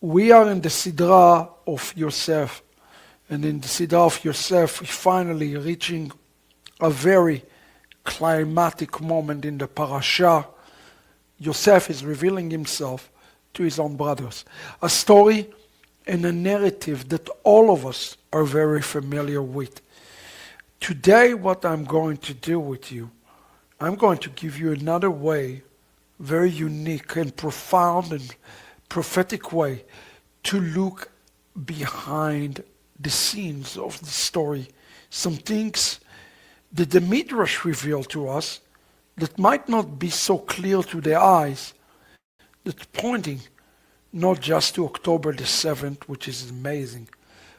We are in the Sidra of Yosef, and in the Sidra of Yosef, we're finally reaching a very climatic moment in the parasha. Yosef is revealing himself to his own brothers. A story and a narrative that all of us are very familiar with. Today, what I'm going to do with you, I'm going to give you another way, very unique and profound and prophetic way to look behind the scenes of the story. Some things that the Midrash revealed to us that might not be so clear to the eyes, that pointing not just to October the 7th, which is amazing,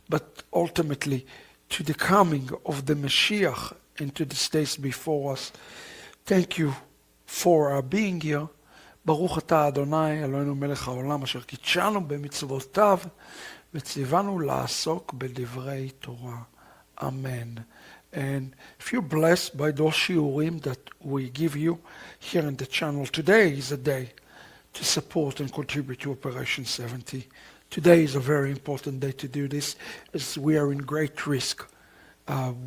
but ultimately to the coming of the Mashiach into the days before us. Thank you for being here. ברוך אתה אדוני אלוהינו מלך העולם אשר קידשנו במצוותיו וציוונו לעסוק בדברי תורה. Amen. And if you're blessed by those shiurim that we give you here in the channel, today is a day to support and contribute to Operation 70. Today is a very important day to do this, as we are in great risk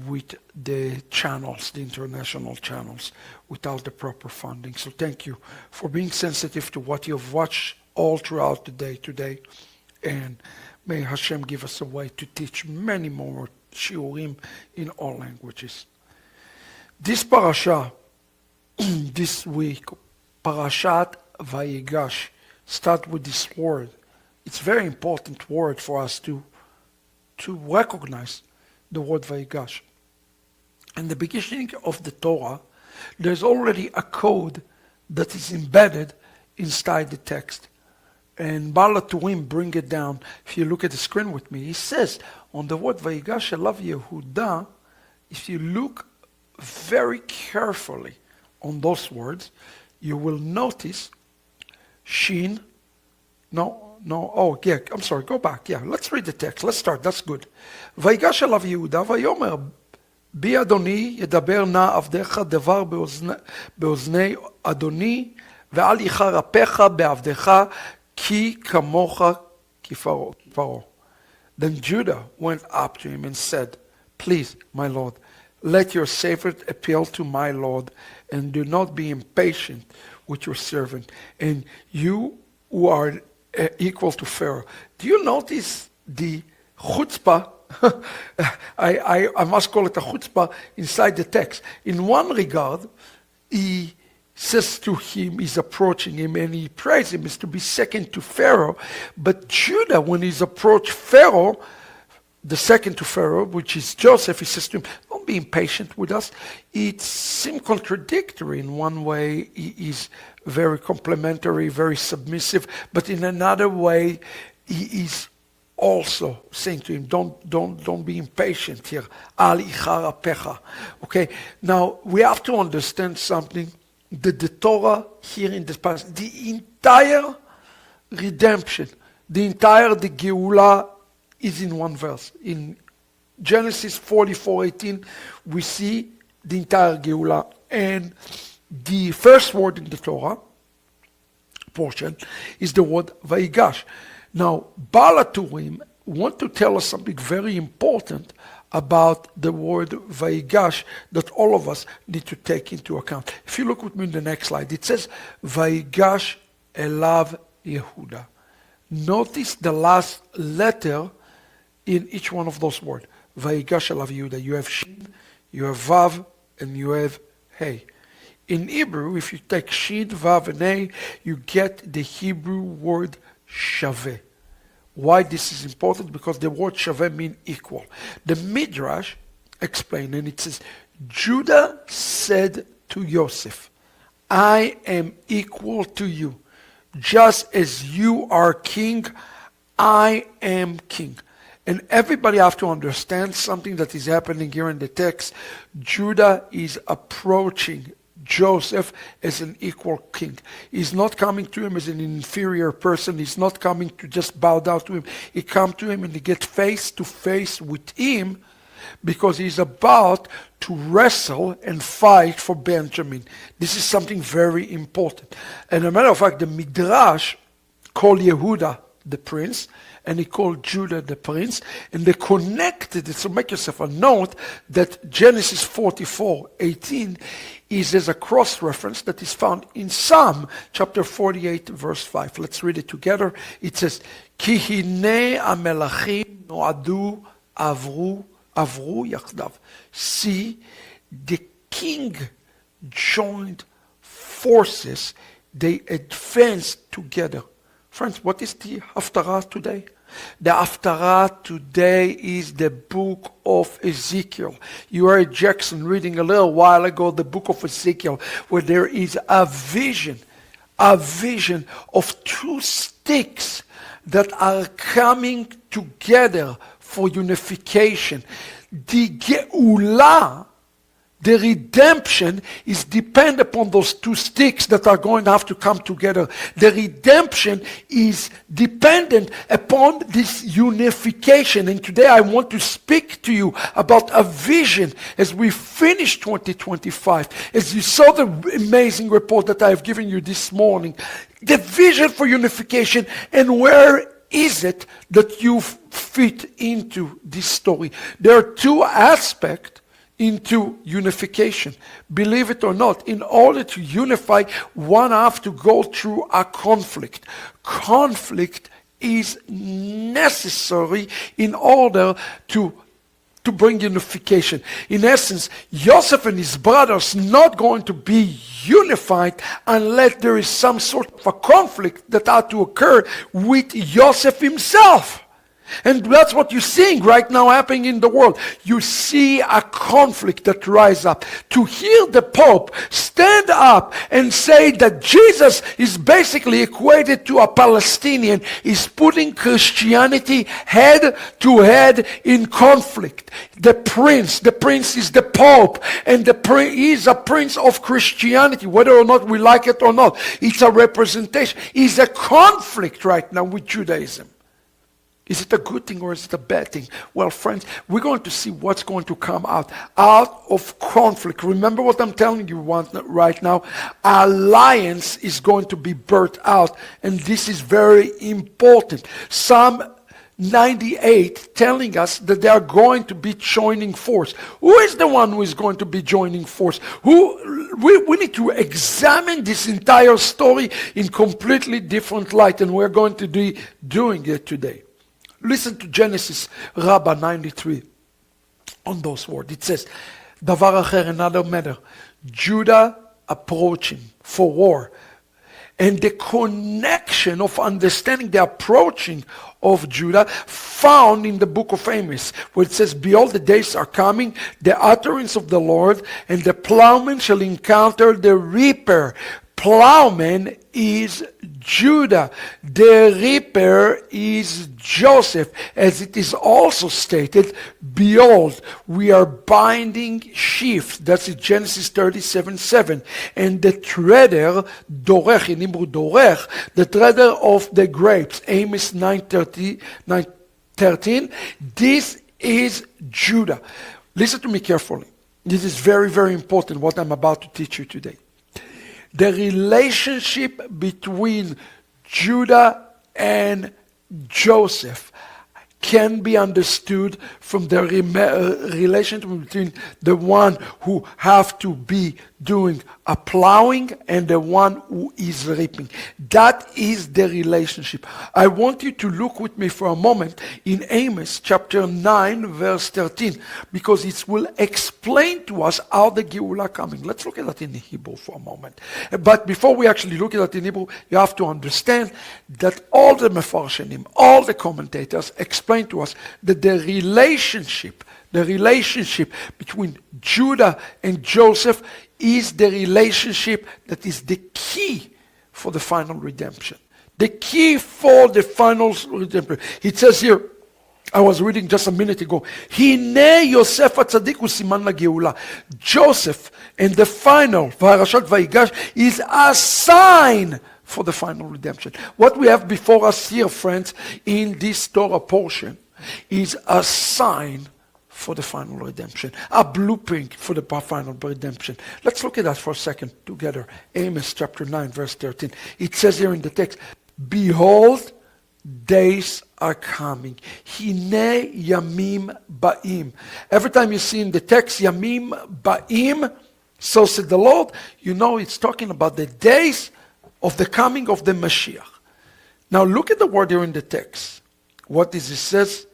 with the channels, the international channels, without the proper funding. So thank you for being sensitive to what you've watched all throughout the day today. And may Hashem give us a way to teach many more shiurim in all languages. This parasha, this week, Parashat Vayigash, start with this word. It's a very important word for us to recognize the word Vayigash. In the beginning of the Torah, there's already a code that is embedded inside the text. And Baal HaTurim bring it down. If you look at the screen with me, he says on the word Vayigash Elav Yehuda, if you look very carefully on those words, you will notice Shin, I'm sorry, go back. Yeah, let's read the text. Let's start, that's good. ויגש אליו יהודה ויאמר בי אדוני ידבר נא עבדך דבר באוזני אדוני ואל יחרפך בעבדך כי כמוך כפרעה. Then Judah went up to him and said, Please, my Lord, let your servant appeal to my Lord, and do not be impatient with your servant, and you who are equal to Pharaoh. Do you notice the chutzpah? I must call it a chutzpah inside the text. In one regard, he says to him, he's approaching him, and he prays him is to be second to Pharaoh. But Judah, when he's approached Pharaoh, the second to Pharaoh, which is Joseph, he says to him, don't be impatient with us. It seems contradictory. In one way, he is very complimentary, very submissive, but in another way, he is also saying to him, don't be impatient here. Al icharapecha. Okay, now we have to understand something, that the Torah here in this passage, the entire redemption, the Geula is in one verse. In Genesis 44:18, we see the entire Geula, and the first word in the Torah portion is the word Vayigash. Now, Baal HaTurim want to tell us something very important about the word Vayigash that all of us need to take into account. If you look with me in the next slide, it says Vayigash Elav Yehuda. Notice the last letter in each one of those words. Vayigash Elav Yehuda. You have Shin, you have Vav, and you have Hey. In Hebrew, if you take Shin, Vav, and Hey, you get the Hebrew word Shaveh. Why this is important? Because the word Shaveh means equal. The Midrash explains, and it says, Judah said to Joseph, I am equal to you. Just as you are king, I am king. And everybody have to understand something that is happening here in the text. Judah is approaching Joseph as an equal king. He's not coming to him as an inferior person. He's not coming to just bow down to him. He comes to him and he gets face to face with him because he's about to wrestle and fight for Ben-Yamin. This is something very important. And as a matter of fact, the Midrash called Yehuda the prince, and he called Judah the prince, and they connected it. So make yourself a note that Genesis 44:18 is as a cross-reference that is found in Psalm chapter 48, verse 5. Let's read it together. It says, Ki hine amelachim noadu avru yachdav. See, the king joined forces, they advanced together. Friends, what is the Haftarah today? The Haftarah today is the book of Ezekiel. You heard Jackson reading a little while ago the book of Ezekiel, where there is a vision of two sticks that are coming together for unification. The Geulah, the redemption, is dependent upon those two sticks that are going to have to come together. The redemption is dependent upon this unification. And today I want to speak to you about a vision as we finish 2025. As you saw the amazing report that I have given you this morning, the vision for unification, and where is it that you fit into this story? There are two aspects into unification. Believe it or not, in order to unify, one have to go through a conflict. Conflict is necessary in order to bring unification. In essence, Joseph and his brothers not going to be unified unless there is some sort of a conflict that had to occur with Joseph himself. And that's what you're seeing right now happening in the world. You see a conflict that rises up. To hear the Pope stand up and say that Jesus is basically equated to a Palestinian is putting Christianity head to head in conflict. The prince is the Pope, and he is a prince of Christianity, whether or not we like it or not. It's a representation. It's a conflict right now with Judaism. Is it a good thing or is it a bad thing? Well, friends, we're going to see what's going to come out of conflict. Remember what I'm telling you right now. Alliance is going to be birthed out, and this is very important. Psalm 98 telling us that they are going to be joining force. Who is the one who is going to be joining force? We need to examine this entire story in completely different light, and we're going to be doing it today. Listen to Genesis Rabbah 93 on those words. It says, Davar acher, another matter, Judah approaching for war. And the connection of understanding the approaching of Judah found in the book of Amos, where it says, Behold, the days are coming, the utterance of the Lord, and the plowman shall encounter the reaper. Plowman is Judah. The reaper is Joseph. As it is also stated, behold, we are binding sheaves. That's in Genesis 37:7. And the treader, dorech, in Hebrew dorech, the treader of the grapes, Amos 9:13. This is Judah. Listen to me carefully. This is very, very important what I'm about to teach you today. The relationship between Judah and Joseph can be understood from the relationship between the one who have to be doing a plowing and the one who is reaping. That is the relationship. I want you to look with me for a moment in Amos chapter 9 verse 13, because it will explain to us how the Geulah coming. Let's look at that in Hebrew for a moment. But before we actually look at that in Hebrew, you have to understand that all the Mefarshanim, all the commentators explain to us that the relationship between Judah and Joseph is the relationship that is the key for the final redemption. The key for the final redemption. It says here, I was reading just a minute ago, Hine Yosef HaTzadik hu siman laGeula. Joseph and the final, V'harashat Vayigash, is a sign for the final redemption. What we have before us here, friends, in this Torah portion, is a sign for the final redemption, a blueprint for the final redemption. Let's look at that for a second together. Amos chapter 9 verse 13. It says here in the text, Behold, days are coming. Hine yamim ba'im. Every time you see in the text yamim ba'im, so said the Lord, you know it's talking about the days of the coming of the Mashiach. Now look at the word here in the text. What is it says?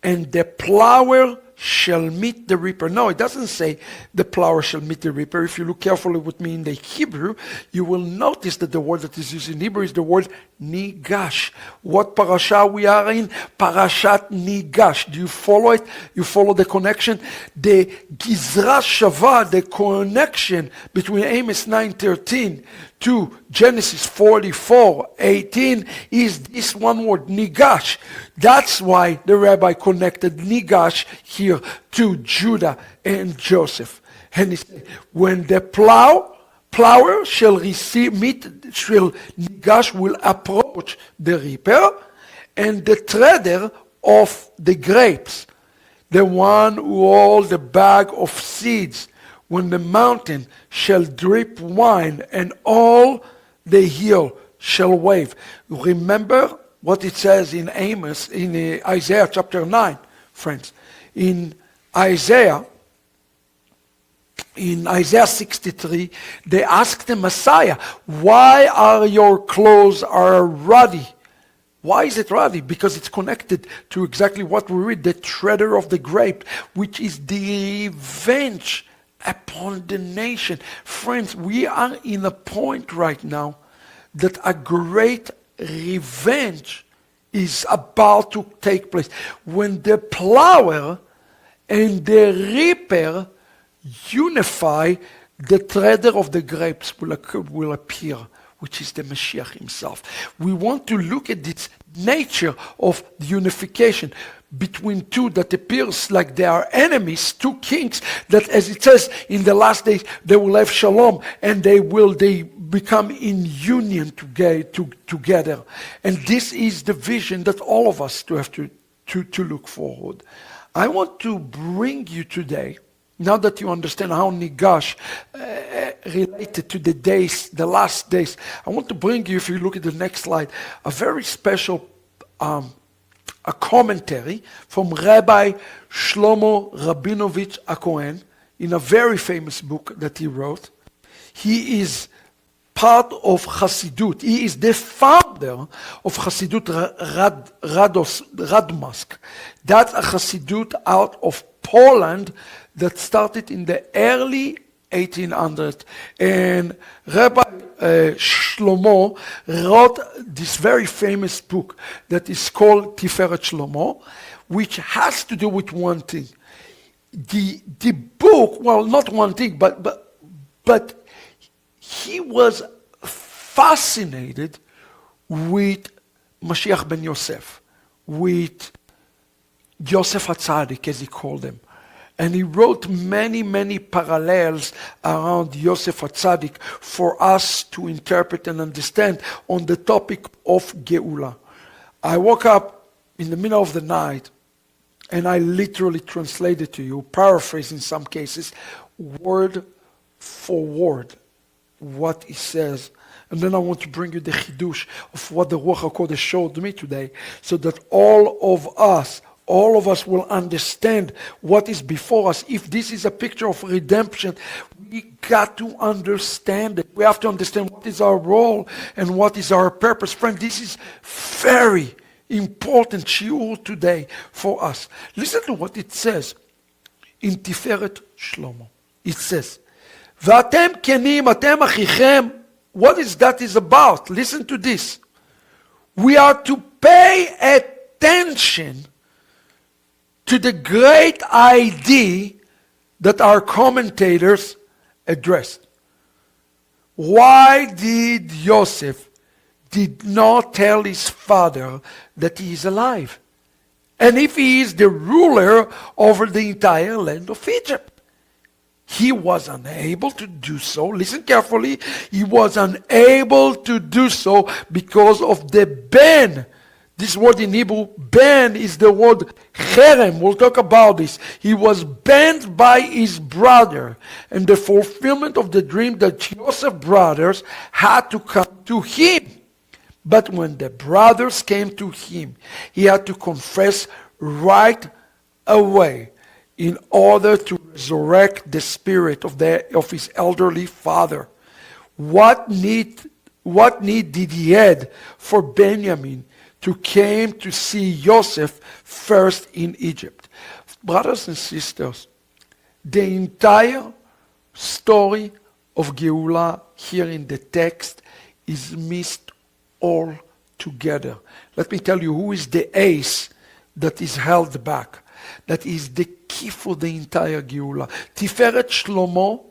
And the plower shall meet the reaper. No, it doesn't say the plower shall meet the reaper. If you look carefully with me in the Hebrew, you will notice that the word that is used in Hebrew is the word Nigash. What parasha we are in? Parashat Nigash. Do you follow it? You follow the connection? The Gizra Shava, the connection between Amos 9:13 to Genesis 44:18 is this one word, Nigash. That's why the rabbi connected Nigash here to Judah and Joseph. And he said, when the plower shall Nigash will approach the reaper, and the treader of the grapes, the one who holds the bag of seeds, when the mountain shall drip wine and all the hill shall wave. Remember what it says in Amos, in Isaiah chapter 9, friends. In Isaiah 63, they asked the Messiah, why are your clothes are ruddy? Why is it ruddy? Because it's connected to exactly what we read, the treader of the grape, which is the revenge upon the nation. Friends, we are in a point right now that a great revenge is about to take place. When the plower and the reaper unify, the treader of the grapes will appear, which is the Mashiach himself. We want to look at this nature of the unification between two that appears like they are enemies, two kings, that as it says in the last days, they will have shalom and they become in union together. And this is the vision that all of us have to look forward. I want to bring you today, now that you understand how Nigash related to the days, the last days, I want to bring you, if you look at the next slide, a very special a commentary from Rabbi Shlomo Rabinovich HaKohen in a very famous book that he wrote. He is part of Hasidut. He is the founder of Hasidut Radmask. That's a Hasidut out of Poland that started in the early 1800s. And Rabbi Shlomo wrote this very famous book that is called Tiferet Shlomo, which has to do with one thing. The book, well, not one thing, but he was fascinated with Mashiach ben Yosef, with Yosef HaTzadik, as he called him. And he wrote many, many parallels around Yosef HaTzadik for us to interpret and understand on the topic of Geula. I woke up in the middle of the night and I literally translated to you, paraphrasing some cases, word for word, what he says. And then I want to bring you the chidush of what the Ruach HaKodesh showed me today, so that all of us will understand what is before us. If this is a picture of redemption, we got to understand it. We have to understand what is our role and what is our purpose. Friend, this is very important shiur today for us. Listen to what it says in Tiferet Shlomo. It says, V'atem kenim, atem achichem. What is that is about? Listen to this. We are to pay attention to the great idea that our commentators addressed. Why did Yosef did not tell his father that he is alive? And if he is the ruler over the entire land of Egypt? He was unable to do so. Listen carefully. He was unable to do so because of the Ben. This word in Hebrew, Ben, is the word cherem. We'll talk about this. He was banned by his brother, and the fulfillment of the dream that Joseph's brothers had to come to him. But when the brothers came to him, he had to confess right away in order to resurrect the spirit of his elderly father. What need did he had for Ben-Yamin to came to see Joseph first in Egypt? Brothers and sisters, the entire story of Geula here in the text is missed all together. Let me tell you who is the ace that is held back. That is the key for the entire Geula. Tiferet Shlomo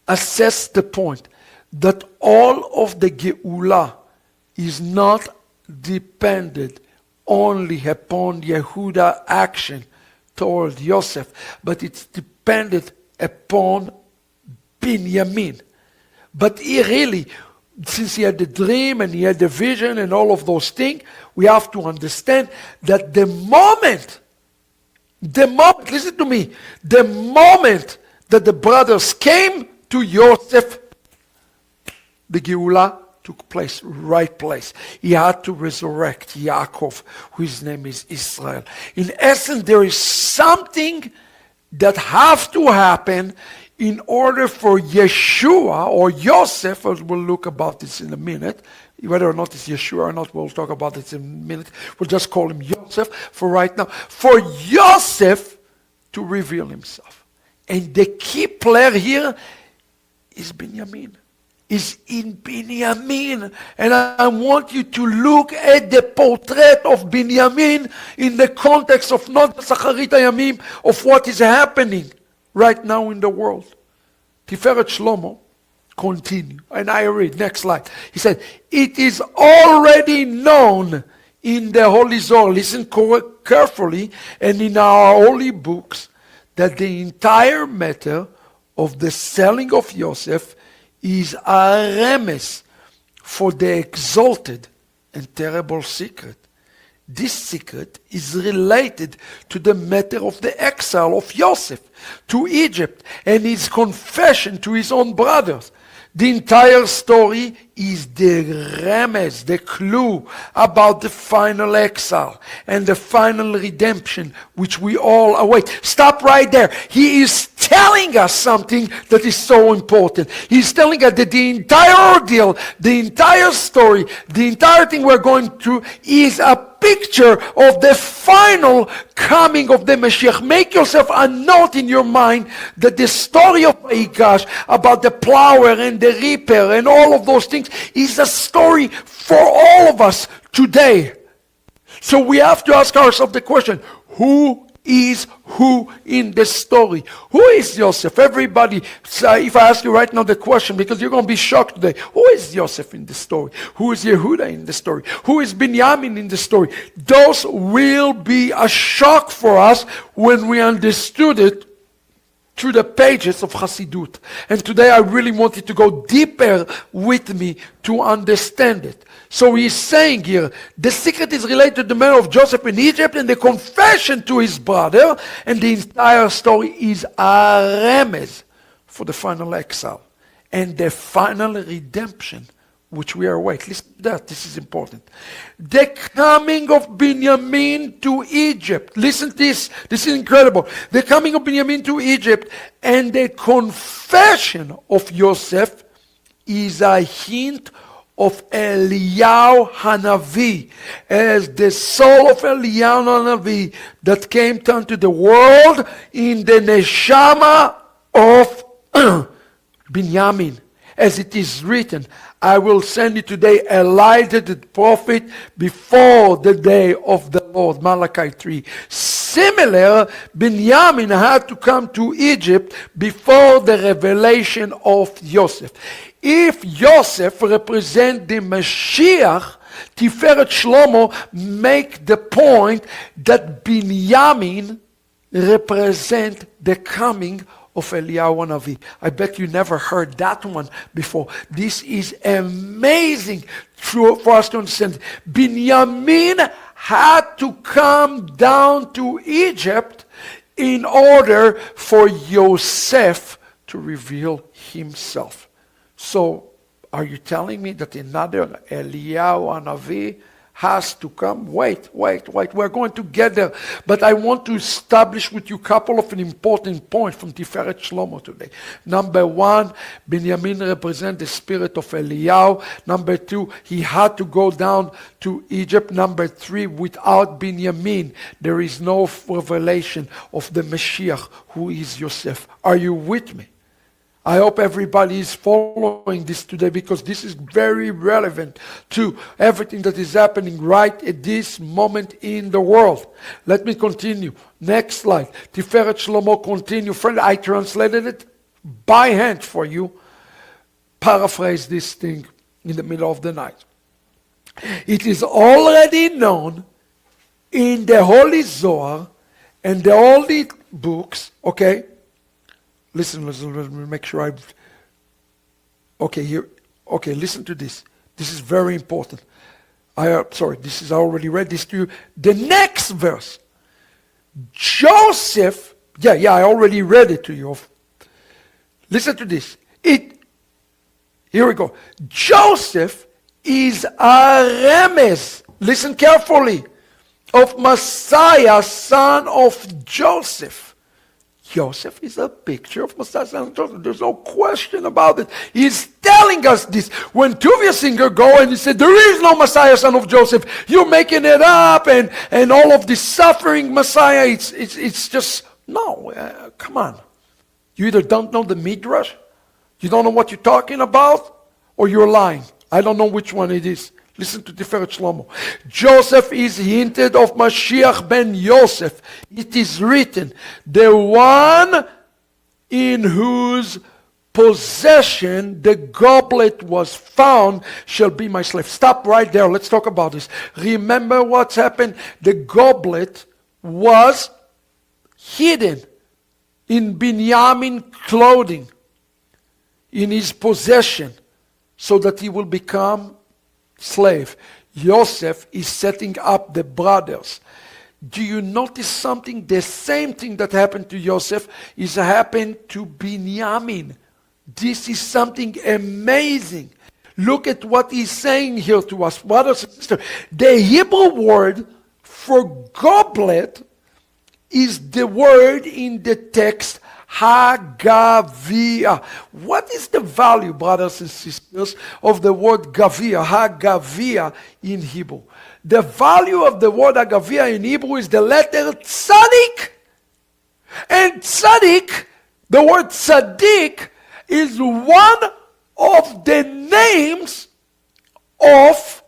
assessed the point that all of the Geula is not dependent only upon Yehuda's action toward Yosef, but it's dependent upon Ben-Yamin. But he really, since he had the dream and he had the vision and all of those things, we have to understand that the moment, listen to me, the moment that the brothers came to Yosef, the Geula took place, right place. He had to resurrect Yaakov, whose name is Israel. In essence, there is something that has to happen in order for Yeshua or Yosef, as we'll look about this in a minute, whether or not it's Yeshua or not, we'll talk about this in a minute. We'll just call him Yosef for right now. For Yosef to reveal himself. And the key player here is Ben-Yamin. Is in Ben-Yamin. And I want you to look at the portrait of Ben-Yamin in the context of not Sacharit Hayamim, of what is happening right now in the world. Tiferet Shlomo continue. And I read, next slide. He said, it is already known in the Holy Zohar, listen carefully, and in our holy books, that the entire matter of the selling of Yosef is a remes for the exalted and terrible secret. This secret is related to the matter of the exile of Yosef to Egypt and his confession to his own brothers. The entire story is the remes, the clue about the final exile and the final redemption which we all await. Stop right there. He is telling us something that is so important. He's telling us that the entire ordeal, the entire story, the entire thing we're going through is a picture of the final coming of the Mashiach. Make yourself a note in your mind that the story of Nigash about the plower and the reaper and all of those things is a story for all of us today. So we have to ask ourselves the question, who is who in the story? Who is Joseph? Everybody, if I ask you right now the question, because you're going to be shocked today, who is Joseph in the story? Who is Yehuda in the story? Who is Ben-Yamin in the story? Those will be a shock for us when we understood it through the pages of Hasidut. And today I really want you to go deeper with me to understand it. So he's saying here, the secret is related to the matter of Joseph in Egypt and the confession to his brother, and the entire story is a remes for the final exile and the final redemption which we are awaiting. Listen to that, this is important. The coming of Ben-Yamin to Egypt. Listen to this is incredible. The coming of Ben-Yamin to Egypt and the confession of Yosef is a hint of Eliyahu Hanavi, as the soul of Eliyahu Hanavi that came down to the world in the neshama of Ben-Yamin. As it is written, I will send you today Elijah the prophet before the day of the Lord. Malachi 3. Similar, Ben-Yamin had to come to Egypt before the revelation of Joseph. If Joseph represents the Mashiach, Tiferet Shlomo make the point that Ben-Yamin represent the coming of Eliyahu Hanavi. I bet you never heard that one before. This is amazing for us to understand. Ben-Yamin had to come down to Egypt in order for Yosef to reveal himself. So Are you telling me that another Eliyahu Hanavi has to come? Wait. We're going to get there. But I want to establish with you a couple of important points from Tiferet Shlomo today. Number one, Ben-Yamin represents the spirit of Eliyahu. Number two, he had to go down to Egypt. Number three, without Ben-Yamin, there is no revelation of the Mashiach, who is Yosef. Are you with me? I hope everybody is following this today, because this is very relevant to everything that is happening right at this moment in the world. Let me continue. Next slide. Tiferet Shlomo continue. Friend, I translated it by hand for you. Paraphrase this thing in the middle of the night. It is already known in the Holy Zohar and the Holy books, okay? Listen, let me make sure listen to this. This is very important. I already read this to you. The next verse. Joseph, I already read it to you. Listen to this. Here we go. Joseph is a remez. Listen carefully. Of Messiah, son of Joseph. Joseph is a picture of Messiah, son of Joseph. There's no question about it. He's telling us this. When Tuvia Singer go and he said, there is no Messiah, son of Joseph, you're making it up, and all of this suffering Messiah, it's just, no, come on. You either don't know the Midrash, you don't know what you're talking about, or you're lying. I don't know which one it is. Listen to Tiferet Shlomo. Joseph is hinted of Mashiach ben Yosef. It is written, the one in whose possession the goblet was found shall be my slave. Stop right there. Let's talk about this. Remember what's happened? The goblet was hidden in Ben-Yamin clothing, in his possession, so that he will become slave. Joseph is setting up the brothers. Do you notice something? The same thing that happened to Joseph is happened to Ben-Yamin. This is something amazing. Look at what he's saying here to us, brothers and sisters. The Hebrew word for goblet is the word in the text Hagavia. What is the value, brothers and sisters, of the word Gavia, Hagavia in Hebrew? The value of the word Hagavia in Hebrew is the letter Tzadik. And Tzadik, the word Tzadik, is one of the names of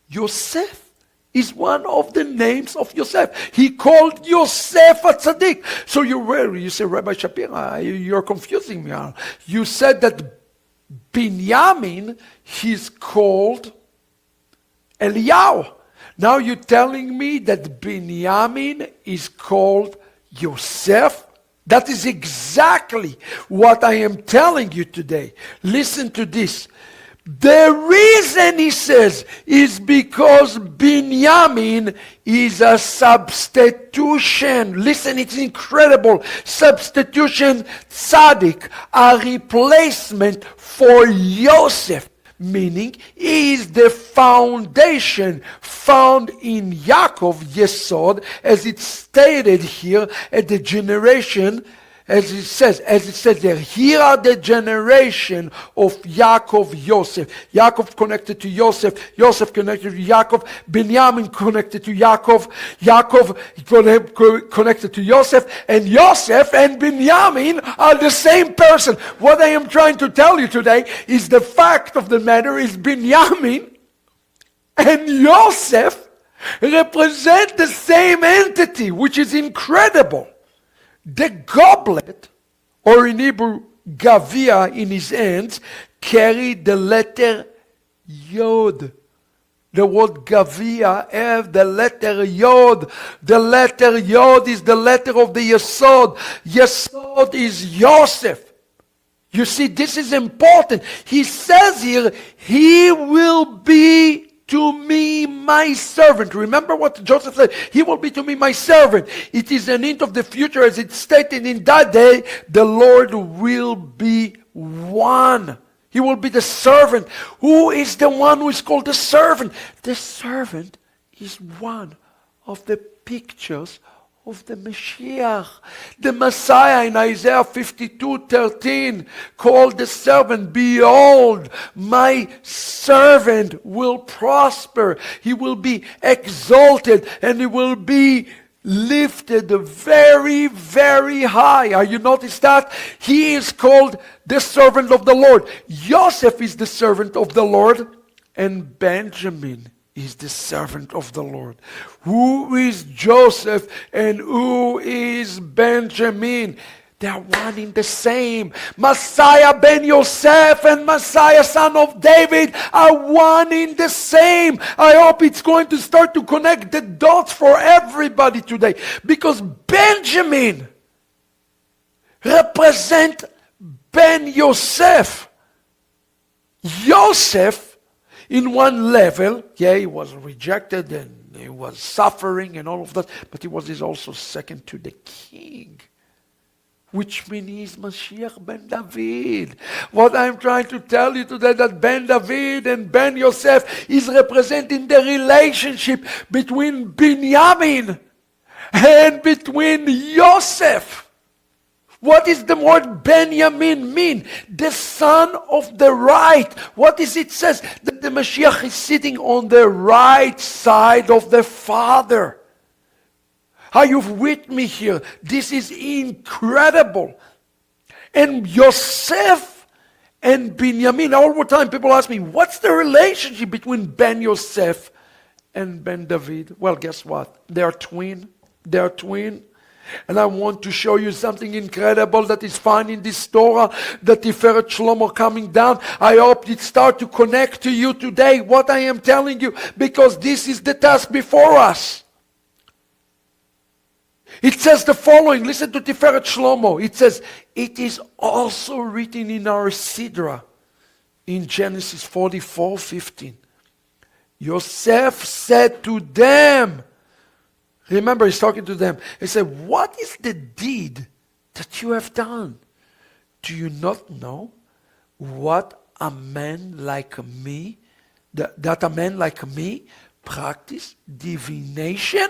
Yosef. Is one of the names of Yosef. He called Yosef a tzaddik. So you say, Rabbi Shapira, you're confusing me. You said that Ben-Yamin, he's called Eliyahu. Now you're telling me that Ben-Yamin is called Yosef? That is exactly what I am telling you today. Listen to this. The reason, he says, is because Ben-Yamin is a substitution. Listen, it's incredible. Substitution, tzaddik, a replacement for Yosef. Meaning, he is the foundation found in Yaakov, Yesod, as it's stated here at the generation. As it says there, here are the generation of Yaakov, Yosef. Yaakov connected to Yosef, Yosef connected to Yaakov, Ben-Yamin connected to Yaakov, Yaakov connected to Yosef, and Yosef and Ben-Yamin are the same person. What I am trying to tell you today is the fact of the matter is Ben-Yamin and Yosef represent the same entity, which is incredible. The goblet, or in Hebrew, Gavia in his hands, carried the letter Yod. The word Gavia have the letter Yod. The letter Yod is the letter of the Yesod. Yesod is Yosef. You see, this is important. He says here, he will be to me my servant. Remember what Joseph said? He will be to me my servant. It is an hint of the future, as it's stated in that day, the Lord will be one. He will be the servant. Who is the one who is called the servant? The servant is one of the pictures of the Mashiach. The Messiah in Isaiah 52:13 called the servant, behold, my servant will prosper. He will be exalted and he will be lifted very, very high. Are you notice that? He is called the servant of the Lord. Joseph is the servant of the Lord, and Benjamin is the servant of the Lord. Who is Joseph and who is Benjamin? They are one in the same. Messiah ben Yosef and Messiah son of David are one in the same. I hope it's going to start to connect the dots for everybody today. Because Benjamin represents Ben Yosef. Yosef, in one level, he was rejected and he was suffering and all of that, but he was also second to the king, which means he's Mashiach ben David. What I'm trying to tell you today, that Ben David and Ben Yosef is representing the relationship between Ben-Yamin and between Yosef. What does the word Ben-Yamin mean? The son of the right. What is it says? That the Mashiach is sitting on the right side of the Father. Are you with me here? This is incredible. And Yosef and Ben-Yamin, all the time people ask me, what's the relationship between Ben Yosef and Ben David? Well, guess what? They are twin. They are twin. And I want to show you something incredible that is found in this Torah, the Tiferet Shlomo coming down. I hope it start to connect to you today, what I am telling you, because this is the task before us. It says the following, listen to Tiferet Shlomo. It says, it is also written in our Sidra, in Genesis 44:15. Yosef said to them, remember, he's talking to them. He said, what is the deed that you have done? Do you not know what a man like me, that a man like me practice divination?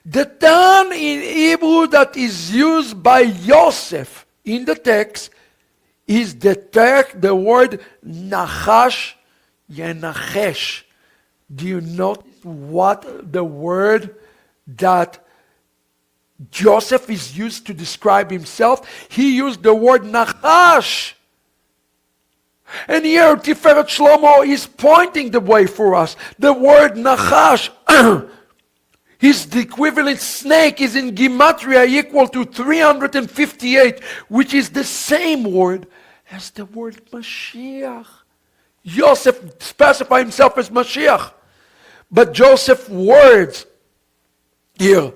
The term in Hebrew that is used by Yosef in the text is the word Nachash, Yenachesh. Do you notice what the word that Joseph is used to describe himself? He used the word Nachash. And here Tiferet Shlomo is pointing the way for us. The word Nachash is the equivalent snake, is in Gematria equal to 358, which is the same word as the word Mashiach. Joseph specified himself as Mashiach. But Joseph's words here,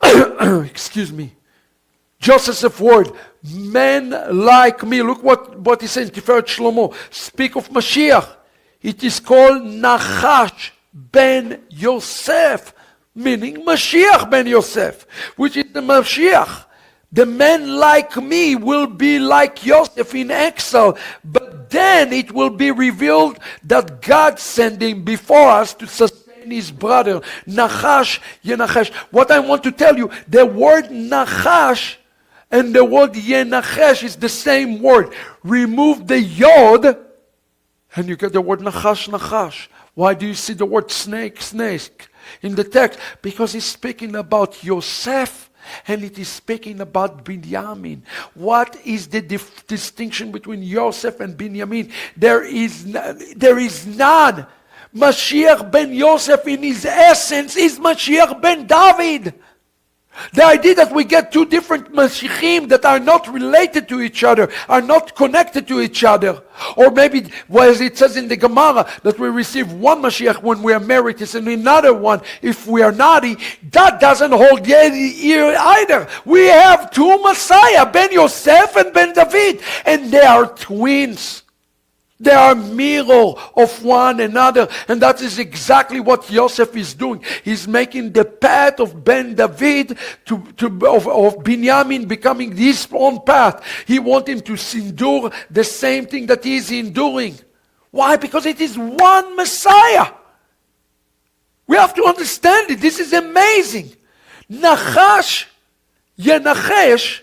excuse me, Joseph's word, men like me, look what he says in Tiferet Shlomo, speak of Mashiach. It is called Nachash ben Yosef, meaning Mashiach ben Yosef, which is the Mashiach. The men like me will be like Yosef in exile, but then it will be revealed that God sent him before us to sustain his brother. Nachash, Yenachesh. What I want to tell you, the word Nachash and the word Yenachesh is the same word. Remove the Yod, and you get the word Nachash, Nachash. Why do you see the word snake, snake in the text? Because he's speaking about Yosef and it is speaking about Ben-Yamin. What is the distinction between Yosef and Ben-Yamin? There is none. Mashiach ben Yosef in his essence is Mashiach ben David. The idea that we get two different Mashiachim that are not related to each other, are not connected to each other. Or maybe, as it says in the Gemara, that we receive one Mashiach when we are married and another one if we are naughty. That doesn't hold here either. We have two Messiah, Ben Yosef and Ben David. And they are twins. They are mirror of one another. And that is exactly what Joseph is doing. He's making the path of Ben David of Ben-Yamin becoming his own path. He wants him to endure the same thing that he is enduring. Why? Because it is one Messiah. We have to understand it. This is amazing. Nigash, Yenachesh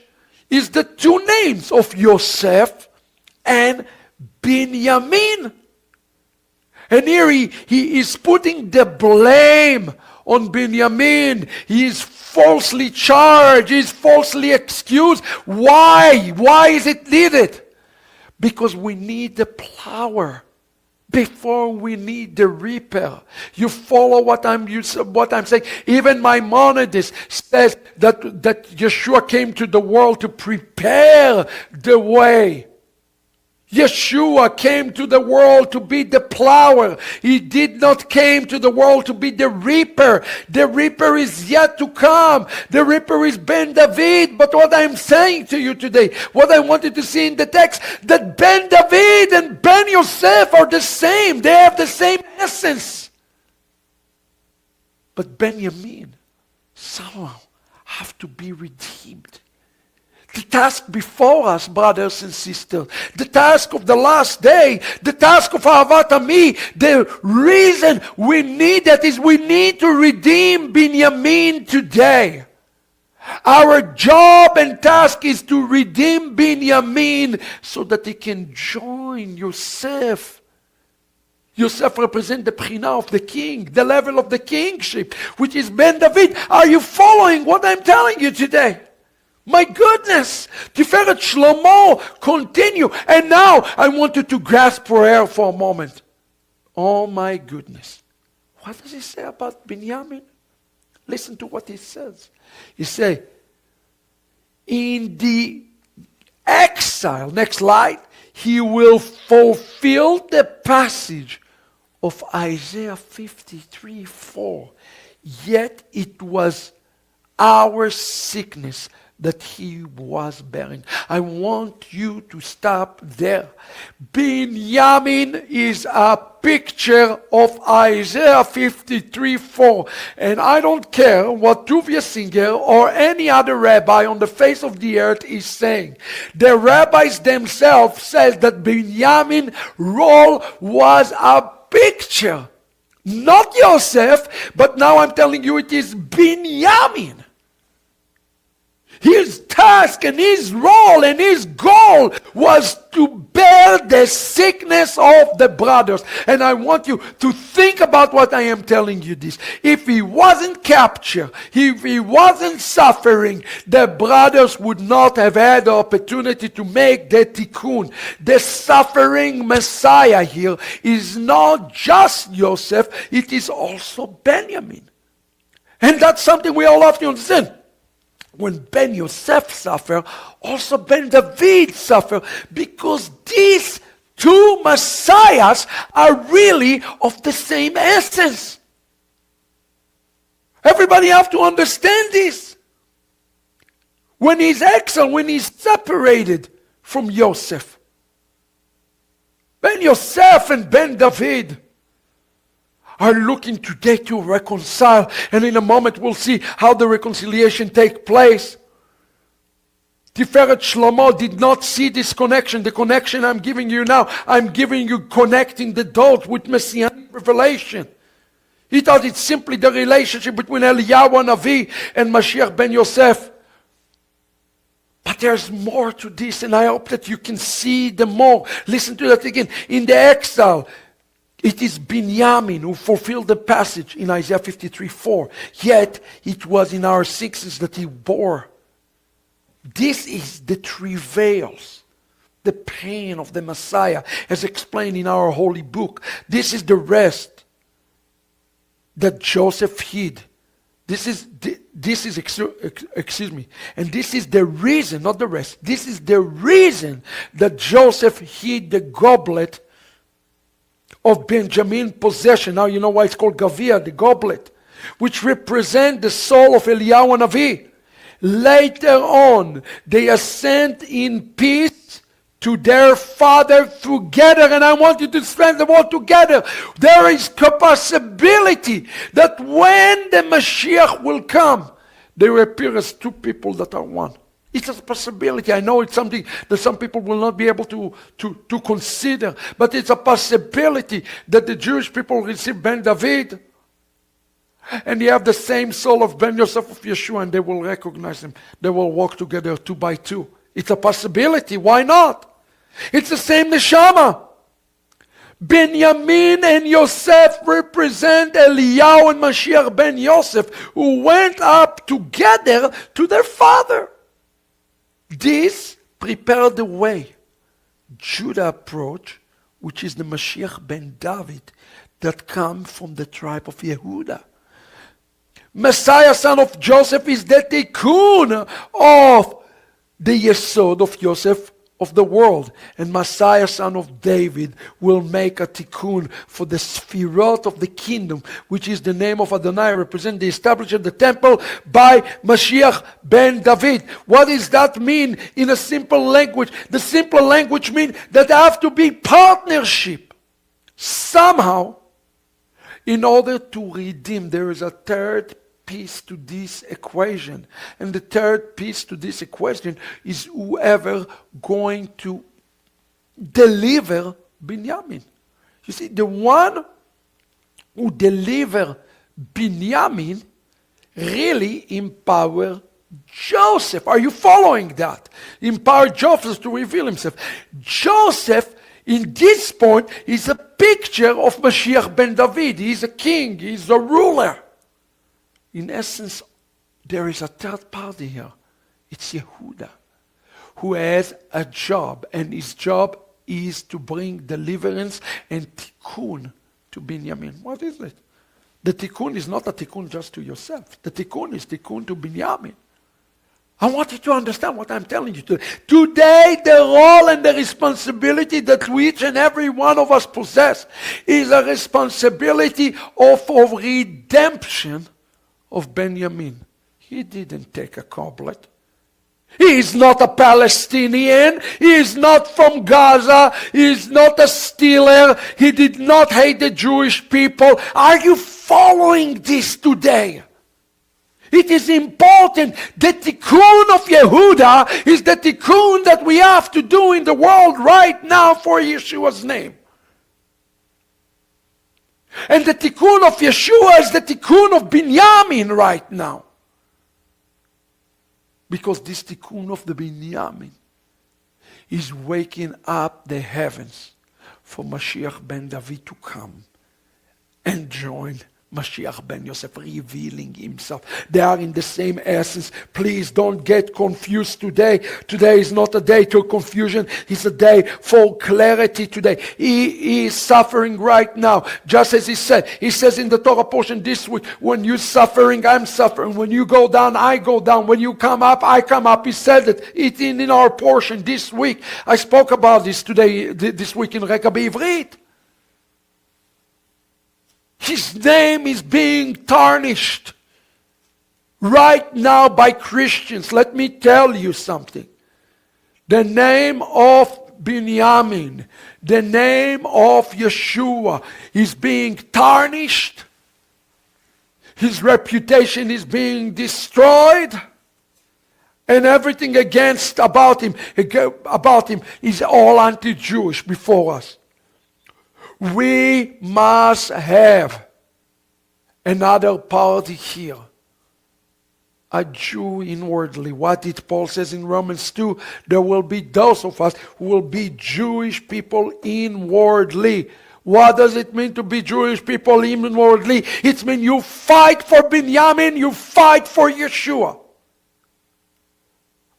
is the two names of Yosef and Ben-Yamin. And here he is putting the blame on Ben-Yamin. He is falsely charged. He is falsely accused. Why? Why is it needed? Because we need the plower before we need the reaper. You follow what I'm saying? Even Maimonides says that Yeshua came to the world to prepare the way. Yeshua came to the world to be the plower. He did not came to the world to be the reaper. The reaper is yet to come. The reaper is Ben David. But what I'm saying to you today, what I wanted to see in the text, that Ben David and Ben Yosef are the same. They have the same essence. But Ben-Yamin somehow have to be redeemed. The task before us, brothers and sisters, the task of the last day, the task of Ahavat Ami, the reason we need that is we need to redeem Ben-Yamin today. Our job and task is to redeem Ben-Yamin so that he can join Yosef. Yosef represents the Bechina of the king, the level of the kingship, which is Ben David. Are you following what I'm telling you today? My goodness, Tiferet Shlomo, continue. And now I want you to grasp prayer for a moment. Oh my goodness. What does he say about Ben-Yamin? Listen to what he says. He says, in the exile, next slide, he will fulfill the passage of Isaiah 53:4. Yet it was our sickness that he was bearing. I want you to stop there. Ben-Yamin is a picture of Isaiah 53:4. And I don't care what Tuvia Singer or any other rabbi on the face of the earth is saying. The rabbis themselves says that Ben-Yamin's role was a picture. Not Yosef, but now I'm telling you it is Ben-Yamin. His task and his role and his goal was to bear the sickness of the brothers. And I want you to think about what I am telling you this. If he wasn't captured, if he wasn't suffering, the brothers would not have had the opportunity to make the tikkun. The suffering Messiah here is not just Yosef, it is also Ben-Yamin. And that's something we all have to understand. When Ben Yosef suffered, also Ben David suffered, because these two Messiahs are really of the same essence. Everybody have to understand this. When he's exiled, when he's separated from Yosef, Ben Yosef and Ben David are looking today to reconcile. And in a moment we'll see how the reconciliation takes place. Tiferet Shlomo did not see this connection. The connection I'm giving you now, I'm giving you connecting the dots with Messianic revelation. He thought it's simply the relationship between Eliyahu Navi and Mashiach ben Yosef. But there's more to this, and I hope that you can see the more. Listen to that again. In the exile, it is Ben-Yamin who fulfilled the passage in Isaiah 53:4. Yet it was in our sickness that he bore. This is the travails, the pain of the Messiah, as explained in our holy book. This is the rest that Joseph hid. This is and this is the reason, not the rest. This is the reason that Joseph hid the goblet of Benjamin's possession. Now you know why it's called Gavia, the goblet, which represent the soul of Eliyahu Navi. Later on, they ascend in peace to their Father together. And I want you to spend the word together. There is a possibility that when the Mashiach will come, they will appear as two people that are one. It's a possibility. I know it's something that some people will not be able to consider, but it's a possibility that the Jewish people receive Ben David, and they have the same soul of Ben Yosef of Yeshua, and they will recognize him. They will walk together 2 by 2. It's a possibility. Why not? It's the same neshama. Ben-Yamin and Yosef represent Eliyahu and Mashiach ben Yosef, who went up together to their father. This prepared the way. Judah approach, which is the Mashiach ben David, that come from the tribe of Yehuda. Messiah, son of Joseph, is the tikkun of the Yesod of Joseph of the world. And Messiah, son of David, will make a tikkun for the Sfirot of the kingdom, which is the name of Adonai, represent the establishment of the temple by Mashiach ben David. What does that mean in a simple language? The simple language means that there have to be partnership. Somehow, in order to redeem, there is a third piece to this equation. And the third piece to this equation is whoever going to deliver Ben-Yamin. You see, the one who deliver Ben-Yamin really empower Joseph. Are you following that? Empower Joseph to reveal himself. Joseph, in this point, is a picture of Mashiach ben David. He's a king. He's a ruler. In essence, there is a third party here. It's Yehuda, who has a job, and his job is to bring deliverance and tikkun to Ben-Yamin. What is it? The tikkun is not a tikkun just to yourself. The tikkun is tikkun to Ben-Yamin. I want you to understand what I'm telling you today. Today, the role and the responsibility that each and every one of us possess is a responsibility of redemption of Ben-Yamin. He didn't take a goblet. He is not a Palestinian. He is not from Gaza. He is not a stealer. He did not hate the Jewish people. Are you following this today? It is important. The tikkun of Yehuda is the tikkun that we have to do in the world right now for Yeshua's name. And the tikkun of Yeshua is the tikkun of Ben-Yamin right now. Because this tikkun of the Ben-Yamin is waking up the heavens for Mashiach ben David to come and join Mashiach ben Yosef, revealing himself. They are in the same essence. Please don't get confused today. Today is not a day to confusion. It's a day for clarity today. He is suffering right now. Just as he said. He says in the Torah portion this week, when you're suffering, I'm suffering. When you go down, I go down. When you come up, I come up. He said it. It's in our portion this week. I spoke about this today, this week in Reka B'Ivrit. His name is being tarnished right now by Christians. Let me tell you something. The name of Ben-Yamin, the name of Yeshua is being tarnished. His reputation is being destroyed. And everything about him is all anti-Jewish before us. We must have another party here. A Jew inwardly. What did Paul says in Romans 2? There will be those of us who will be Jewish people inwardly. What does it mean to be Jewish people inwardly? It means you fight for Ben-Yamin, you fight for Yeshua.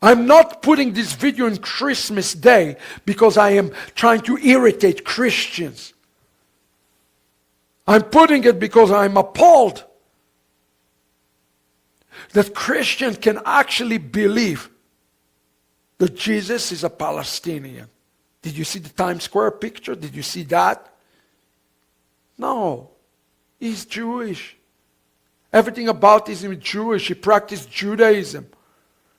I'm not putting this video on Christmas Day because I am trying to irritate Christians. I'm putting it because I'm appalled that Christians can actually believe that Jesus is a Palestinian. Did you see the Times Square picture? Did you see that? No. He's Jewish. Everything about him is Jewish. He practiced Judaism.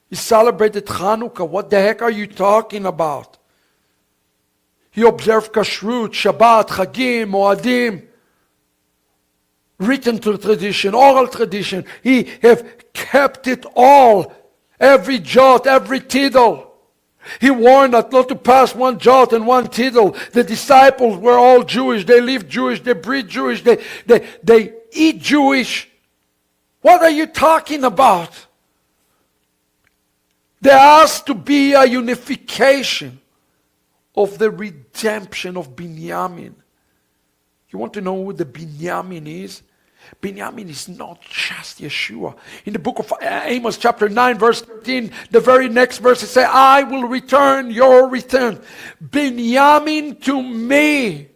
He celebrated Hanukkah. What the heck are you talking about? He observed kashrut, Shabbat, Chagim, Moadim, written to tradition, oral tradition. He have kept it all, every jot, every tittle. He warned us not to pass one jot and one tittle. The disciples were all Jewish. They live Jewish. They breathe Jewish. They eat Jewish. What are you talking about? There has to be a unification of the redemption of Ben-Yamin. You want to know who the Ben-Yamin is? Ben-Yamin is not just Yeshua. In the book of Amos chapter 9 verse 13, the very next verse it says, I will return your return. Ben-Yamin to me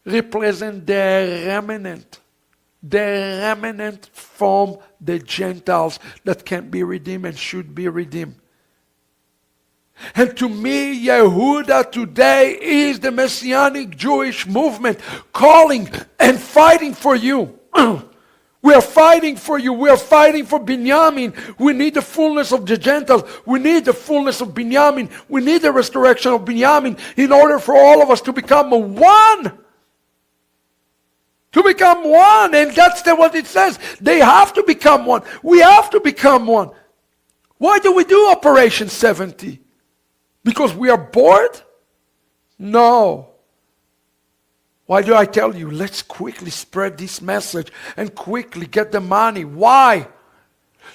represent the remnant from the Gentiles that can be redeemed and should be redeemed. And to me, Yehuda today is the Messianic Jewish movement calling and fighting for you. We are fighting for you. We are fighting for Ben-Yamin. We need the fullness of the Gentiles. We need the fullness of Ben-Yamin. We need the restoration of Ben-Yamin in order for all of us to become one. To become one. And that's what it says. They have to become one. We have to become one. Why do we do Operation 70? Because we are bored? No. Why do I tell you? Let's quickly spread this message and quickly get the money. Why?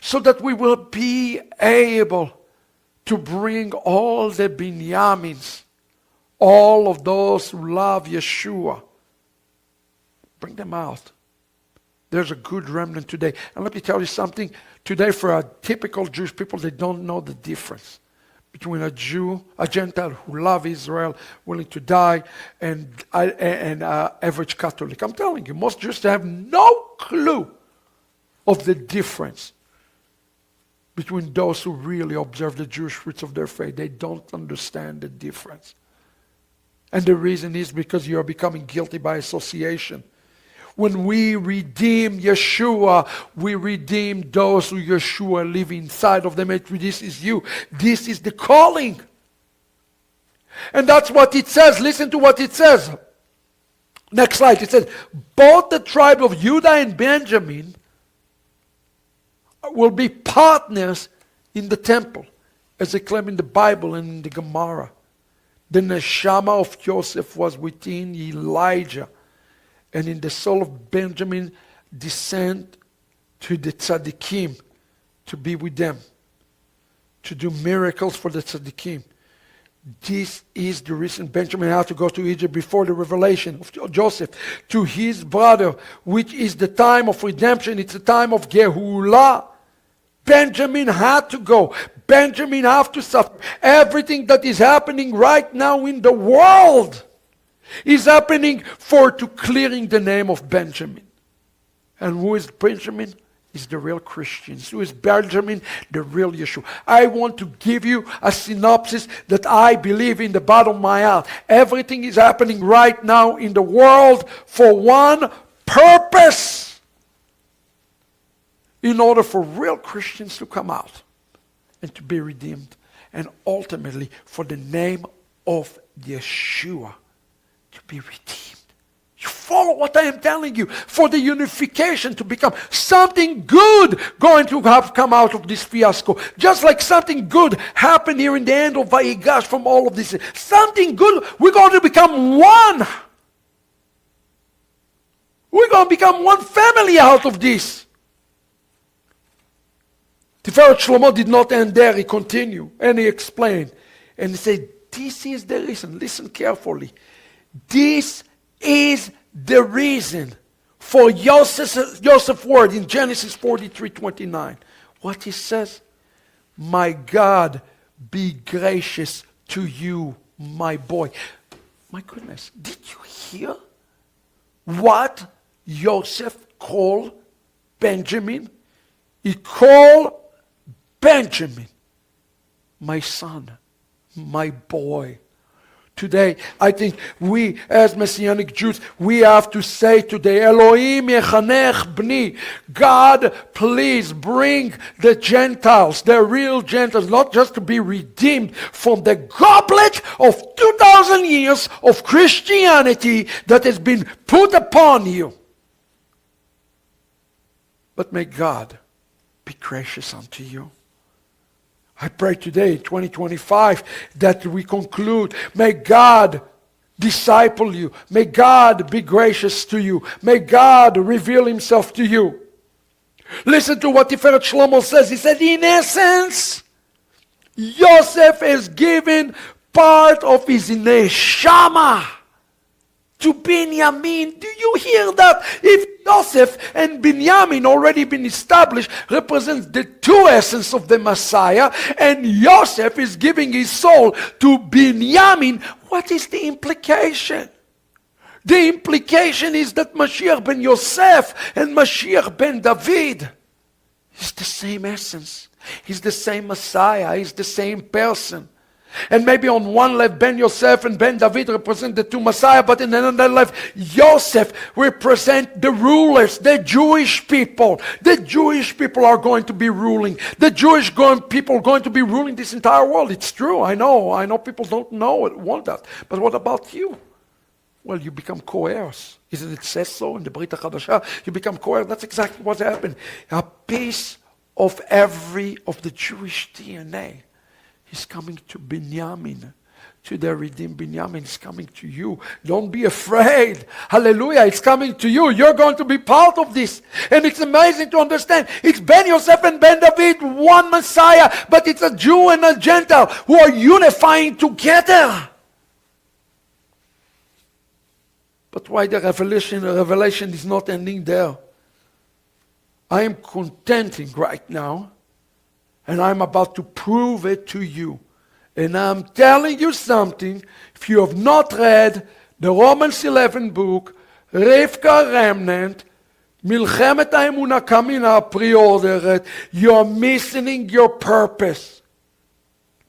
So that we will be able to bring all the Ben-Yamins, all of those who love Yeshua. Bring them out. There's a good remnant today. And let me tell you something. Today, for a typical Jewish people, they don't know the difference between a Jew, a Gentile who loves Israel, willing to die, and average Catholic. I'm telling you, most Jews have no clue of the difference between those who really observe the Jewish roots of their faith. They don't understand the difference. And the reason is because you are becoming guilty by association. When we redeem Yeshua, we redeem those who Yeshua live inside of them. This is you. This is the calling. And that's what it says. Listen to what it says. Next slide. It says, both the tribe of Judah and Benjamin will be partners in the temple, as they claim in the Bible and in the Gemara. The neshama of Joseph was within Elijah. And in the soul of Benjamin descend to the tzaddikim to be with them, to do miracles for the tzaddikim. This is the reason Benjamin had to go to Egypt before the revelation of Joseph to his brother, which is the time of redemption. It's the time of Gehulah. Benjamin had to go. Benjamin had to suffer. Everything that is happening right now in the world is happening to clearing the name of Benjamin. And who is Benjamin? Is the real Christians. Who is Benjamin? The real Yeshua. I want to give you a synopsis that I believe in the bottom of my heart. Everything is happening right now in the world for one purpose. In order for real Christians to come out and to be redeemed. And ultimately for the name of Yeshua to be redeemed. You follow what I am telling you. For the unification to become something good going to have come out of this fiasco. Just like something good happened here in the end of Nigash from all of this. Something good. We're going to become one. We're going to become one family out of this. Tiferet Shlomo did not end there. He continued and he explained. And he said, this is the reason. Listen carefully. This is the reason for Joseph's word in Genesis 43:29. What he says, my God, be gracious to you, my boy. My goodness, did you hear what Joseph called Benjamin? He called Benjamin, my son, my boy. Today, I think we as Messianic Jews, we have to say today, Elohim yechanech bni. God, please bring the Gentiles, the real Gentiles, not just to be redeemed from the goblet of 2,000 years of Christianity that has been put upon you. But may God be gracious unto you. I pray today, 2025, that we conclude. May God disciple you. May God be gracious to you. May God reveal himself to you. Listen to what Tiferet Shlomo says. He said, in essence, Yosef is given part of his neshama to Ben-Yamin. Do you hear that? If Joseph and Ben-Yamin already been established, represents the two essence of the Messiah, and Joseph is giving his soul to Ben-Yamin, what is the implication? The implication is that Mashiach ben Yosef and Mashiach ben David is the same essence. He's the same Messiah. He's the same person. And maybe on one left, Ben Yosef and Ben David represent the two Messiah, but in another left, Yosef represent the rulers, the Jewish people. The Jewish people are going to be ruling. The Jewish people are going to be ruling this entire world. It's true. I know people don't know it, want that. But what about you? Well, you become co-heirs. Isn't it says so in the Brit HaChadashah? You become co-heirs. That's exactly what happened. A piece of the Jewish DNA is coming to Ben-Yamin, to the redeemed Ben-Yamin. It's coming to you. Don't be afraid. Hallelujah. It's coming to you. You're going to be part of this. And it's amazing to understand. It's Ben Yosef and Ben David, one Messiah, but it's a Jew and a Gentile who are unifying together. But why the revelation is not ending there? I am contending right now, and I'm about to prove it to you. And I'm telling you something. If you have not read the Romans 11 book, Rivka Remnant, Milchemet HaEmunah Kamina pre-ordered, you're missing your purpose.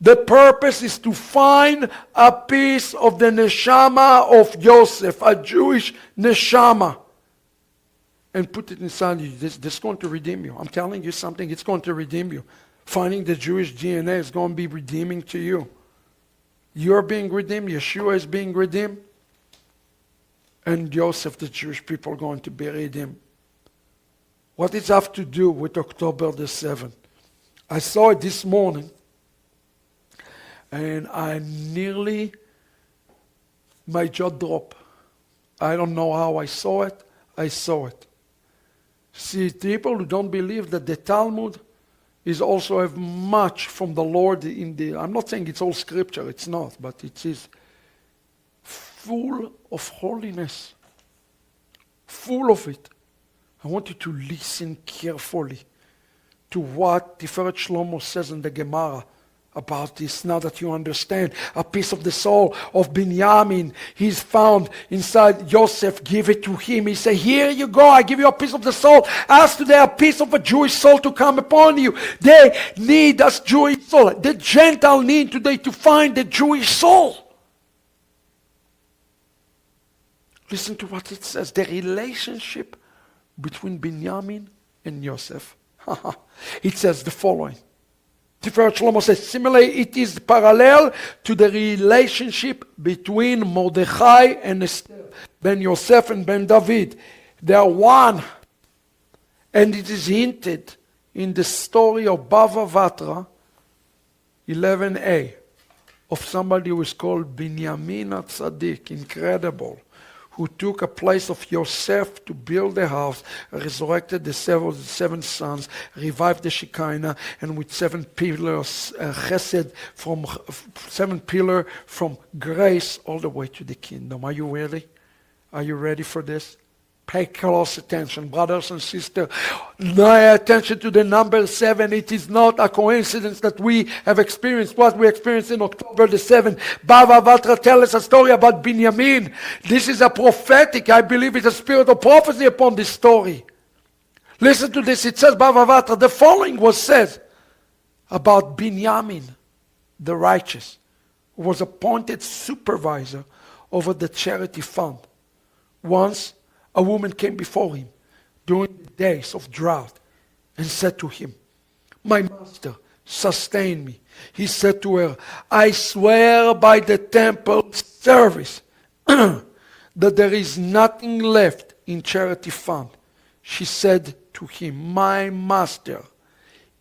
The purpose is to find a piece of the neshama of Joseph, a Jewish neshama, and put it inside you. This is going to redeem you. I'm telling you something, it's going to redeem you. Finding the Jewish DNA is going to be redeeming to you. You're being redeemed, Yeshua is being redeemed, and Joseph, the Jewish people, are going to be redeemed. What does it have to do with October the 7th? I saw it this morning, and my jaw dropped. I don't know how I saw it. I saw it. See, people who don't believe that the Talmud is also have much from the Lord in the... I'm not saying it's all scripture, it's not, but it is full of holiness. Full of it. I want you to listen carefully to what Tiferet Shlomo says in the Gemara about this, now that you understand. A piece of the soul of Ben-Yamin, he's found inside Joseph, give it to him. He said, here you go, I give you a piece of the soul. Ask today a piece of a Jewish soul to come upon you. They need us Jewish soul. The Gentile need today to find the Jewish soul. Listen to what it says, the relationship between Ben-Yamin and Joseph. It says the following. Tiferet Shlomo says, similarly, it is parallel to the relationship between Mordechai and Esther, Ben Yosef and Ben David. They are one. And it is hinted in the story of Bava Batra, 11a, of somebody who is called Ben-Yamin HaTzadik, incredible, who took a place of Yosef to build a house, resurrected the seven sons, revived the Shekinah, and with 7 pillars, chesed, from 7 pillars from grace all the way to the kingdom. Are you ready? Are you ready for this? Pay close attention, brothers and sisters. Pay attention to the number 7. It is not a coincidence that we have experienced what we experienced in October the 7th. Bava Batra tells us a story about Ben-Yamin. This is a prophetic, I believe it's a spirit of prophecy upon this story. Listen to this. It says, Bava Batra, the following was said about Ben-Yamin, the righteous. who was appointed supervisor over the charity fund. Once, a woman came before him during the days of drought and said to him, "My master, sustain me." He said to her, "I swear by the temple service that there is nothing left in charity fund." She said to him, "My master,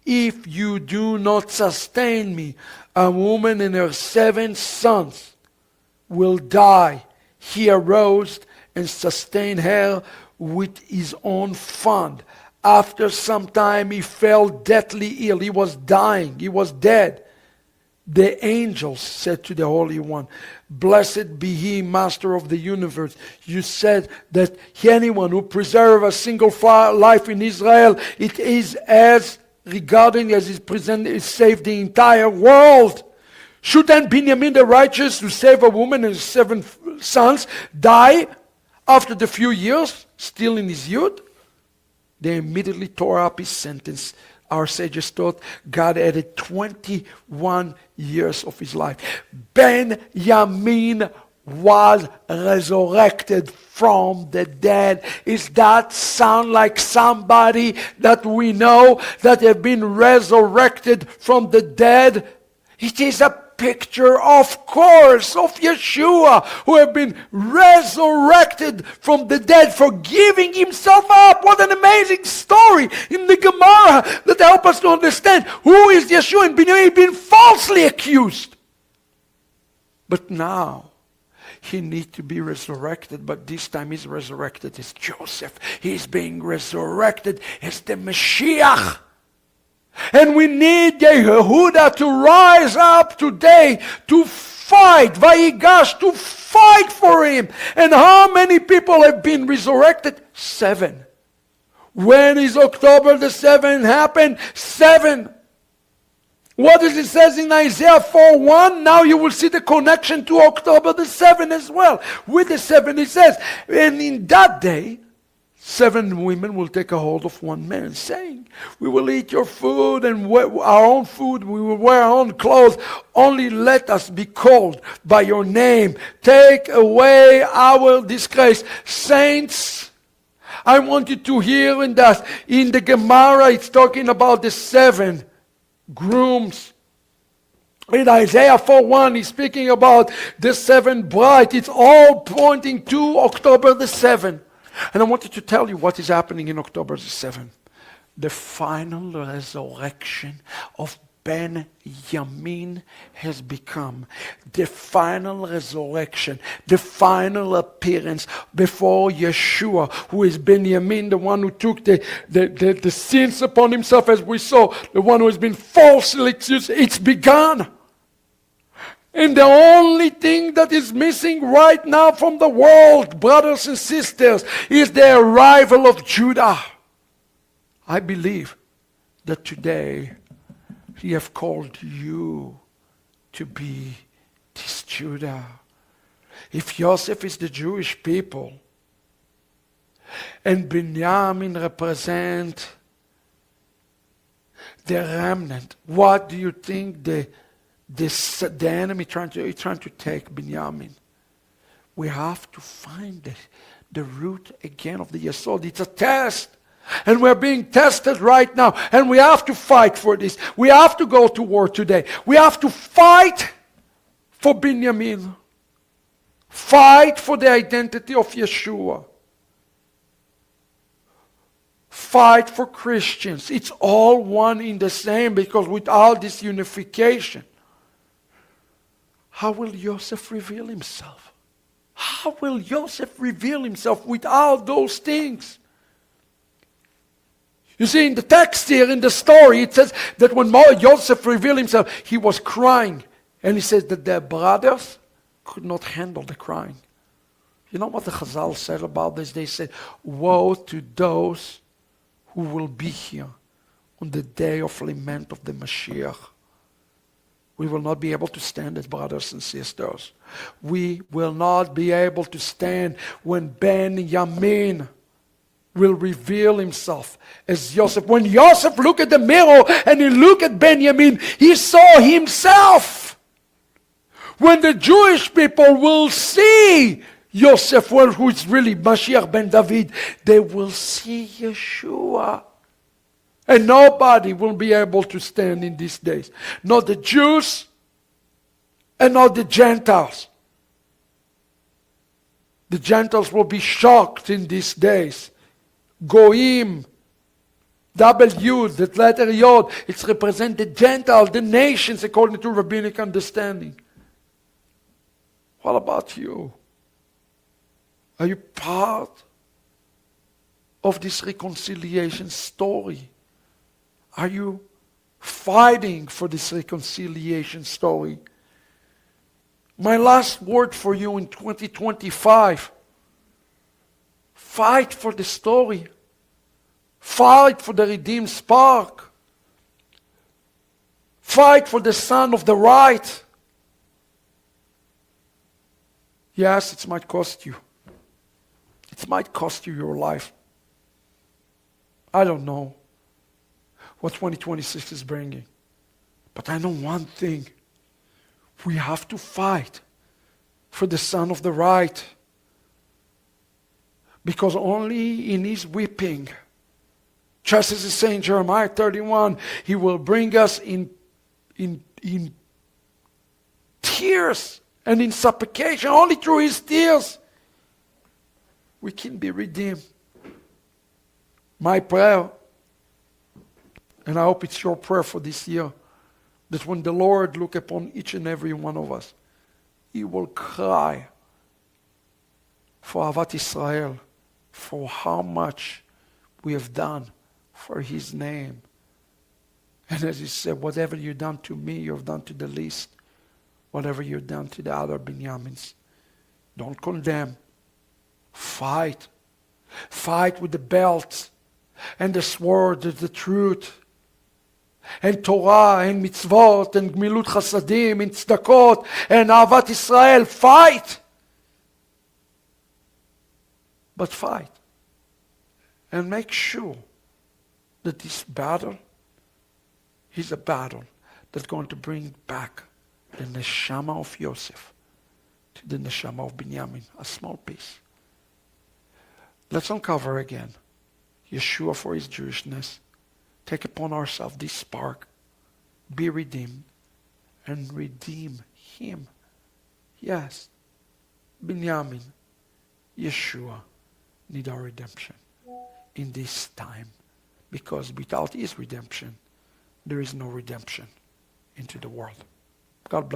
if you do not sustain me, a woman and her 7 sons will die." He arose and sustained her with his own fund. After some time he fell deathly ill. He was dying. He was dead. The angels said to the Holy One, "Blessed be he, Master of the universe. You said that anyone who preserves a single life in Israel, it is as regarding as is present, is saved the entire world. Should then Ben-Yamin the righteous, who saved a woman and 7 sons, die after the few years, still in his youth?" They immediately tore up his sentence. Our sages thought God added 21 years of his life. Ben-Yamin was resurrected from the dead. Does that sound like somebody that we know that have been resurrected from the dead? It is a picture, of course, of Yeshua, who have been resurrected from the dead for giving himself up. What an amazing story in the Gemara that help us to understand who is Yeshua. And Ben-Yamin been falsely accused. But now, he needs to be resurrected, but this time he's resurrected as Joseph. He's being resurrected as the Mashiach. And we need Yehuda to rise up today to fight, Vayigash, to fight for him. And how many people have been resurrected? 7. When is October the 7th happen? 7. What does it says in Isaiah 4:1? Now you will see the connection to October the 7th as well. With the 7 it says, and in that day, 7 women will take a hold of one man, saying, "We will eat your food and our own food. We will wear our own clothes. Only let us be called by your name. Take away our disgrace." Saints, I want you to hear in the Gemara, it's talking about the 7 grooms. In Isaiah 4:1, he's speaking about the 7 brides. It's all pointing to October the 7th. And I wanted to tell you what is happening in October the 7th. The final resurrection of Ben-Yamin has become the final resurrection, the final appearance before Yeshua, who is Ben-Yamin, the one who took the sins upon himself, as we saw, the one who has been falsely accused. It's begun. And the only thing that is missing right now from the world, brothers and sisters, is the arrival of Judah. I believe that today he have called you to be this Judah. If Joseph is the Jewish people and Ben-Yamin represent the remnant, what do you think the enemy trying to take Ben-Yamin? We have to find the root again of the Yesod. It's a test. And we're being tested right now. And we have to fight for this. We have to go to war today. We have to fight for Ben-Yamin. Fight for the identity of Yeshua. Fight for Christians. It's all one in the same, because without this unification, how will Joseph reveal himself? How will Joseph reveal himself without those things? You see, in the text here, in the story, it says that when Joseph revealed himself, he was crying. And he says that their brothers could not handle the crying. You know what the Chazal said about this? They said, "Woe to those who will be here on the day of lament of the Mashiach." We will not be able to stand as brothers and sisters. We will not be able to stand when Ben-Yamin will reveal himself as Joseph. When Joseph looked at the mirror and he looked at Ben-Yamin, he saw himself. When the Jewish people will see Yosef, who is really Mashiach ben David, they will see Yeshua. And nobody will be able to stand in these days. Not the Jews and not the Gentiles. The Gentiles will be shocked in these days. Goim, W, that letter Yod, it's represent the Gentiles, the nations, according to rabbinic understanding. What about you? Are you part of this reconciliation story? Are you fighting for this reconciliation story? My last word for you in 2025. Fight for the story. Fight for the redeemed spark. Fight for the son of the right. Yes, it might cost you. It might cost you your life. I don't know what 2026 is bringing. But I know one thing. We have to fight for the son of the right. Because only in his weeping, just as it says in Jeremiah 31, he will bring us in tears and in supplication. Only through his tears we can be redeemed. My prayer, and I hope it's your prayer for this year, that when the Lord look upon each and every one of us, he will cry for Ahavat Israel, for how much we have done for his name. And as he said, whatever you've done to me, you've done to the least. Whatever you've done to the other Ben-Yamins. Don't condemn. Fight. Fight with the belt and the sword of the truth. And Torah and mitzvot and gmilut chasadim and tzedakot and Ahavat Israel. Fight! But fight. And make sure that this battle is a battle that's going to bring back the neshama of Yosef to the neshama of Ben-Yamin, a small piece. Let's uncover again Yeshua for his Jewishness. Take upon ourselves this spark. Be redeemed. And redeem him. Yes. Ben-Yamin, Yeshua need our redemption in this time. Because without his redemption, there is no redemption into the world. God bless.